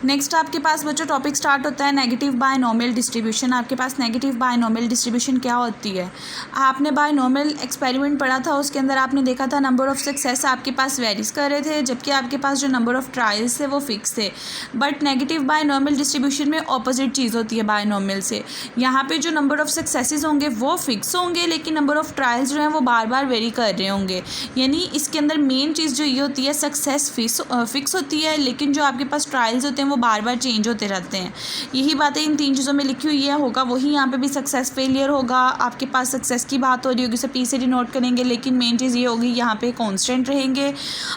Next आपके पास बच्चों topic start होता है नेगेटिव बायनॉमियल डिस्ट्रीब्यूशन। आपके पास नेगेटिव बायनॉमियल डिस्ट्रीब्यूशन क्या होती है? आपने बायनॉमियल एक्सपेरिमेंट पढ़ा था, उसके अंदर आपने देखा था नंबर ऑफ़ सक्सेस आपके पास वेरीज कर रहे थे, जबकि आपके पास जो नंबर ऑफ़ ट्रायल्स थे वो फिक्स थे। बट नेगेटिव बायनॉमियल डिस्ट्रीब्यूशन में ऑपोजिट चीज़ होती है बायनॉमियल से। यहाँ पर जो नंबर ऑफ़ सक्सेसेस होंगे वो फिक्स होंगे, लेकिन नंबर ऑफ़ ट्रायल्स जो हैं वो बार बार वेरी कर रहे होंगे। यानी इसके अंदर मेन चीज़ जो ये होती है, सक्सेस फिक्स होती है, लेकिन जो आपके पास ट्रायल्स होते हैं वो बार बार चेंज होते रहते हैं। यही बातें इन 3 चीज़ों में लिखी हुई है, होगा वही यहाँ पे भी सक्सेस फेलियर होगा। आपके पास सक्सेस की बात हो रही होगी, उसे पी से डिनोट करेंगे, लेकिन मेन चीज़ ये होगी यहाँ पे कांस्टेंट रहेंगे,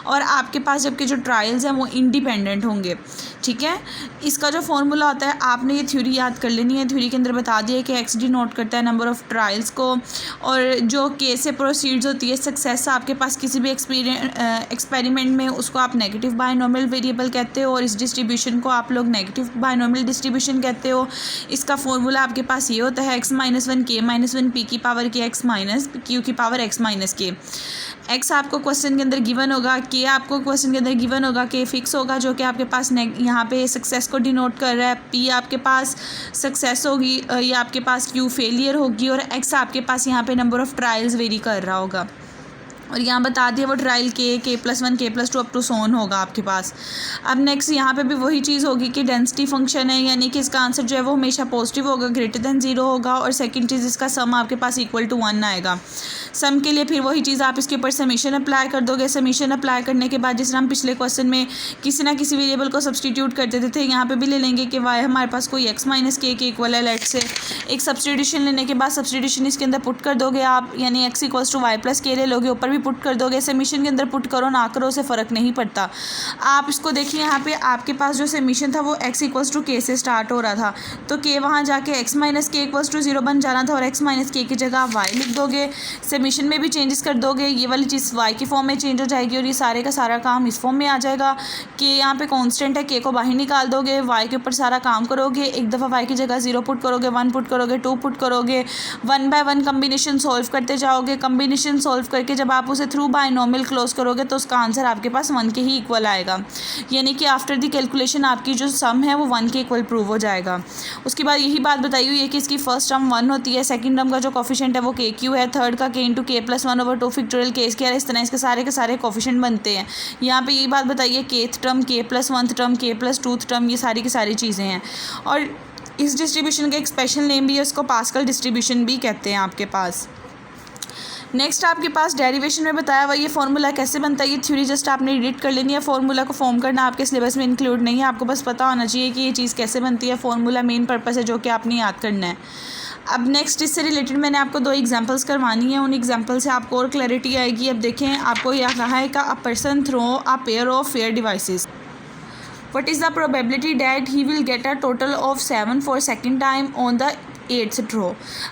और आपके पास जबकि जो ट्रायल्स हैं वो इंडिपेंडेंट होंगे। ठीक है, इसका जो फॉर्मूला होता है आपने ये थ्योरी याद कर लेनी है। थ्योरी के अंदर बता दिया कि एक्स डिनोट करता है नंबर ऑफ़ ट्रायल्स को, और जो के से प्रोसीड्स होती है सक्सेस आपके पास किसी भी एक्सपेरिमेंट में, उसको आप नेगेटिव बायनॉमियल वेरिएबल कहते हो, और इस डिस्ट्रीब्यूशन को आप लोग नेगेटिव बायनॉमियल डिस्ट्रीब्यूशन कहते हो। इसका फॉर्मूला आपके पास ये होता है x-1 k-1 p की पावर के x माइनस q की पावर x माइनस के। x आपको क्वेश्चन के अंदर गिवन होगा, k आपको क्वेश्चन के अंदर गिवन होगा, k फिक्स होगा जो कि आपके पास यहाँ पे सक्सेस को डिनोट कर रहा है, p आपके पास सक्सेस होगी, ये आपके पास q फेलियर होगी, और x आपके पास यहाँ पे नंबर ऑफ़ ट्रायल्स वेरी कर रहा होगा। और यहाँ बता दिया वो trial k+1 k+2 up to सोन होगा आपके पास। अब नेक्स्ट यहाँ पे भी वही चीज़ होगी कि डेंसिटी फंक्शन है, यानी कि इसका आंसर जो है वो हमेशा पॉजिटिव होगा, ग्रेटर देन 0 होगा, और सेकंड चीज़ इसका सम आपके पास इक्वल टू 1 आएगा। सम के लिए फिर वही चीज़ आप इसके ऊपर समीशन अप्लाई कर दोगे। समीशन अप्लाई करने के बाद जिस तरह हम पिछले क्वेश्चन में किसी ना किसी वेरिएबल को सब्सटीट्यूट कर देते थे, यहाँ पे भी ले लेंगे कि y हमारे पास कोई x माइनस के इक्वल है, लेट से एक सब्सटीट्यूशन लेने के बाद सब्सटीट्यूशन इसके अंदर पुट कर दोगे आप, यानी x equals to y plus के ले लोगे, ऊपर भी पुट कर दोगे। समीशन के अंदर पुट करो ना करो उससे फ़र्क नहीं पड़ता। आप इसको देखिए, यहाँ पे आपके पास जो समीशन था वो x इक्वल्स टू के से स्टार्ट हो रहा था, तो k वहाँ जाके x माइनस के इक्वल्स टू 0 बन जाना था, और x माइनस के की जगह आप y लिख दोगे। समीशन में भी चेंजेस कर दोगे, ये वाली चीज़ y की फॉर्म में चेंज हो जाएगी, और ये सारे का सारा काम इस फॉर्म में आ जाएगा कि यहाँ पे कांस्टेंट है, k को बाहर निकाल दोगे, y के ऊपर सारा काम करोगे। एक दफ़ा y की जगह 0 पुट करोगे, 1 पुट करोगे, 2 पुट करोगे, 1 बाय 1 कम्बिनेशन सॉल्व करते जाओगे। कम्बिनेशन सॉल्व करके जब आप उसे थ्रू बायनॉमियल क्लोज करोगे तो उसका आंसर आपके पास 1 के ही इक्वल आएगा, यानी कि आफ्टर द कैलकुलेशन आपकी जो सम है वो 1 के इक्वल प्रूव हो जाएगा। उसके बाद यही बात बताई हुई है कि इसकी फर्स्ट टर्म 1 होती है, सेकंड टर्म का जो कोफिशिएंट है वो के क्यू है, थर्ड का k इंटू k+1/2 फैक्टोरियल के स्क्वायर, इस तरह इसके सारे के सारे कोफिशिएंट बनते हैं। यहाँ पे यही बात बताइए, kth term, k+1 term, k+2 term, ये सारी की सारी चीज़ें हैं। और इस डिस्ट्रीब्यूशन का एक स्पेशल नेम भी है, उसको पास्कल डिस्ट्रीब्यूशन भी कहते हैं आपके पास। नेक्स्ट आपके पास डेरिवेशन में बताया हुआ ये फार्मूला कैसे बनता है, ये थ्योरी जस्ट आपने रीड कर लेनी है। फार्मूला को फॉर्म करना आपके सिलेबस में इंक्लूड नहीं है, आपको बस पता होना चाहिए कि ये चीज़ कैसे बनती है। फार्मूला मेन पर्पस है जो कि आपने याद करना है। अब नेक्स्ट इससे रिलेटेड मैंने आपको 2 एग्जांपल्स करवानी है, उन एग्जांपल से आपको और क्लैरिटी आएगी। अब देखें, आपको यह कहा है कि a person throw a pair of fair devices, what is the probability that he will get a total of 7 for second time on the 8th throw.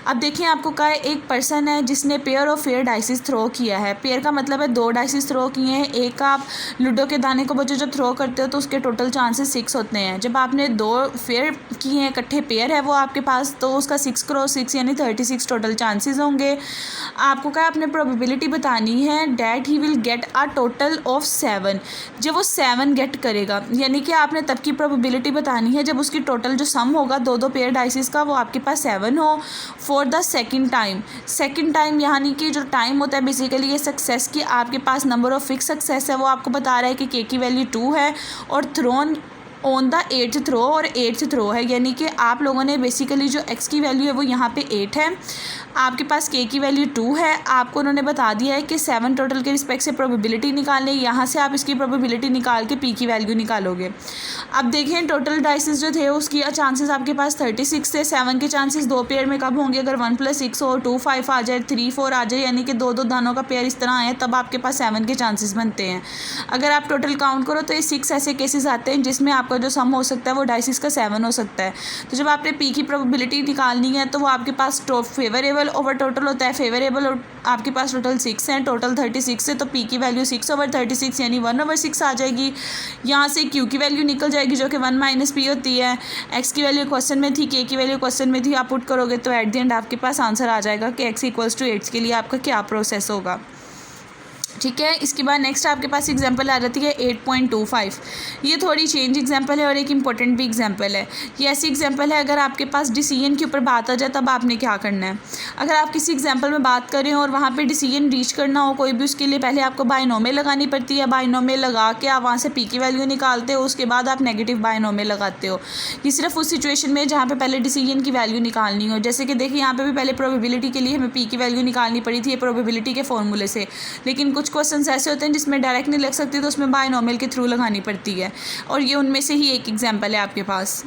अब देखिए, आपको कहा है एक पर्सन है जिसने pair of fair dices throw किया है। पेयर का मतलब है 2 डाइसिस थ्रो किए हैं। एक आप लूडो के दाने को बच्चों जब थ्रो करते हो तो उसके टोटल चांसेस 6 होते हैं। जब आपने 2 फेयर किए हैं, इकट्ठे पेयर है वो आपके पास, तो उसका 6 क्रॉस 6 यानी 36 टोटल चांसेस होंगे। आपको कहा आपने प्रोबेबिलिटी बतानी है that he will get a total of 7, जब वो 7 गेट करेगा, यानी कि आपने तब की प्रोबेबिलिटी बतानी है जब उसकी टोटल जो सम होगा 2 पेयर डाइसिस का वो आपके पास 7 हो for the second time. Second time यानी कि जो टाइम होता है बेसिकली ये सक्सेस की आपके पास नंबर ऑफ फिक्स सक्सेस है, वो आपको बता रहा है कि के की वैल्यू 2 है और throne on the 8th throw, और 8th थ्रो है, यानी कि आप लोगों ने बेसिकली जो x की वैल्यू है वो यहाँ पे 8 है, आपके पास k की वैल्यू 2 है। आपको उन्होंने बता दिया है कि 7 टोटल के रिस्पेक्ट से प्रोबेबिलिटी निकालनी, यहाँ से आप इसकी प्रोबेबिलिटी निकाल के p की वैल्यू निकालोगे। अब देखें, टोटल डाइसिस जो थे उसकी चांसेस आपके पास 36 थे। 7 के चांसेस 2 पेयर में कब होंगे, अगर 1 + 6 हो, 2 5 आ जाए, 3 4 आ जाए, यानी कि 2 दानों का पेयर इस तरह आए तब आपके पास 7 के चांसेस बनते हैं। अगर आप टोटल काउंट करो तो ये 6 ऐसे केसेस आते हैं जिसमें आपका जो सम हो सकता है वो डाइसिस का 7 हो सकता है। तो जब आपने p की प्रोबेबिलिटी निकालनी है तो वो आपके पास फेवरेबल ओवर टोटल होता है। फेवरेबल आपके पास टोटल 6 हैं, टोटल 36 है, तो p की वैल्यू 6/36 यानी 1/6 आ जाएगी। यहाँ से q की वैल्यू निकल जाएगी जो कि 1 - p होती है। x की वैल्यू क्वेश्चन में थी, k की वैल्यू क्वेश्चन में थी, आप पुट करोगे तो एट द एंड आपके पास आंसर आ जाएगा कि x = 8 के लिए आपका क्या प्रोसेस होगा। ठीक है। इसके बाद नेक्स्ट आपके पास एग्जांपल आ जाती है 8.25। ये थोड़ी चेंज एग्जांपल है और एक इम्पॉर्टेंट भी एग्जांपल है। ये ऐसी एग्जांपल है, अगर आपके पास डिसीजन के ऊपर बात आ जाए तब आपने क्या करना है। अगर आप किसी एग्जांपल में बात कर रहे हो और वहाँ पे डिसीजन रीच करना हो कोई भी, उसके लिए पहले आपको बायनोमियल लगानी पड़ती है। बायनोमियल लगा के आप वहाँ से पी की वैल्यू निकालते हो, उसके बाद आप नेगेटिव बायनोमियल लगाते हो। ये सिर्फ उस सिचुएशन में जहाँ पे पहले डिसीजन की वैल्यू निकालनी हो। जैसे कि देखिए यहाँ पे भी पहले प्रोबेबिलिटी के लिए हमें पी की वैल्यू निकालनी पड़ी थी प्रोबेबिलिटी के फॉर्मूले से, लेकिन कुछ क्वेश्चंस ऐसे होते हैं जिसमें डायरेक्ट नहीं लग सकती, तो उसमें बायनोमियल के थ्रू लगानी पड़ती है, और ये उनमें से ही एक एग्जांपल है आपके पास।